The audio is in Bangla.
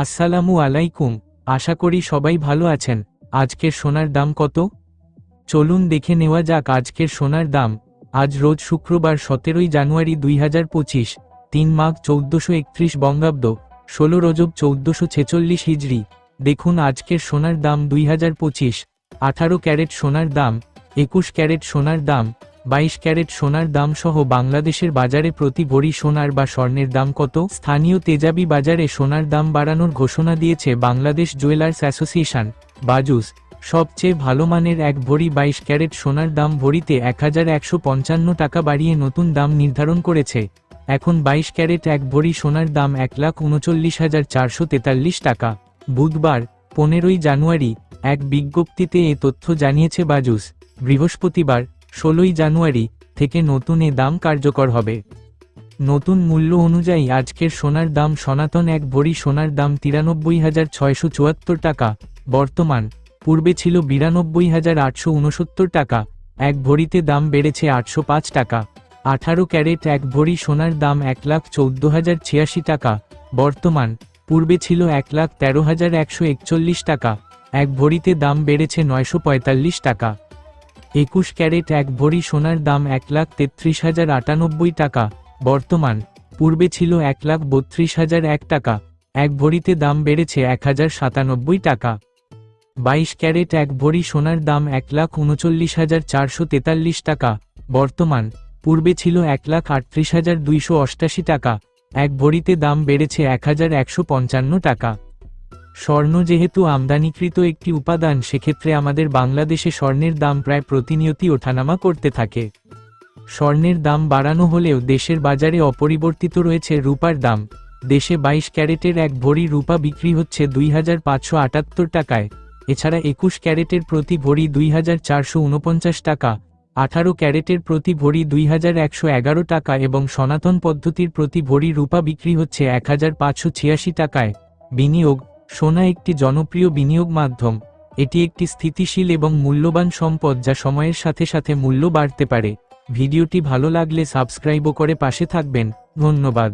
আসসালামু আলাইকুম। আশা করি সবাই ভালো আছেন। আজকের সোনার দাম কত? চলুন দেখে নেওয়া যাক আজকের সোনার দাম। আজ রোজ শুক্রবার 17 জানুয়ারি 2025, 3 মাঘ 1431 বঙ্গাব্দ, 16 রজব 1446 হিজরি। দেখুন আজকের সোনার দাম 2025। 18 ক্যারেট সোনার দাম, 21 ক্যারেট সোনার দাম, 22 ক্যারেট সোনার দাম সহ বাংলাদেশের বাজারে প্রতি ভরি সোনার বা স্বর্ণের দাম কত? স্থানীয় তেজাবি বাজারে সোনার দাম বাড়ানোর ঘোষণা দিয়েছে বাংলাদেশ জুয়েলার্স অ্যাসোসিয়েশন, বাজুস। সবচেয়ে ভালো মানের এক ভরি 22 ক্যারেট সোনার দাম ভরিতে 1155 টাকা বাড়িয়ে নতুন দাম নির্ধারণ করেছে। এখন 22 ক্যারেট এক ভরি সোনার দাম 1,39,443 টাকা। বুধবার 15 জানুয়ারি এক বিজ্ঞপ্তিতে এ তথ্য জানিয়েছে বাজুস। বৃহস্পতিবার 16 জানুয়ারি থেকে নতুন এ দাম কার্যকর হবে। নতুন মূল্য অনুযায়ী আজকের সোনার দাম: সনাতন এক ভরি সোনার দাম 93,674 টাকা বর্তমান, পূর্বে ছিল 92,869 টাকা। এক ভরিতে দাম বেড়েছে 805 টাকা। 18 ক্যারেট এক ভরি সোনার দাম 1,14,086 টাকা বর্তমান, পূর্বে ছিল 1,13,141 টাকা। এক ভরিতে দাম বেড়েছে 945 টাকা। 21 ক্যারেট এক ভরি সোনার দাম 1,33,098 টাকা বর্তমান, পূর্বে ছিল 1,32,001 টাকা। এক ভরিতে দাম বেড়েছে 1,097 টাকা। 22 ক্যারেট এক ভরি সোনার দাম 1,39,443 টাকা বর্তমান, পূর্বে ছিল 1,38,288 টাকা। এক ভরিতে দাম বেড়েছে 1,155 টাকা। স্বর্ণ যেহেতু আমদানিকৃত একটি উপাদান, সেক্ষেত্রে আমাদের বাংলাদেশে স্বর্ণের দাম প্রায় প্রতিনিয়তই ওঠানামা করতে থাকে। স্বর্ণের দাম বাড়ানো হলেও দেশের বাজারে অপরিবর্তিত রয়েছে রূপার দাম। দেশে 22 ক্যারেটের এক ভরি রূপা বিক্রি হচ্ছে 2,578 টাকায়। এছাড়া 21 ক্যারেটের প্রতি ভরি 2,449 টাকা, 18 ক্যারেটের প্রতি ভরি 2,111 টাকা এবং সনাতন পদ্ধতির প্রতি ভরি রূপা বিক্রি হচ্ছে 1,586 টাকায়। বিনিয়োগ: সোনা একটি জনপ্রিয় বিনিয়োগ মাধ্যম। এটি একটি স্থিতিশীল এবং মূল্যবান সম্পদ যা সময়ের সাথে সাথে মূল্য বাড়তে পারে। ভিডিওটি ভালো লাগলে সাবস্ক্রাইব করে পাশে থাকবেন। ধন্যবাদ।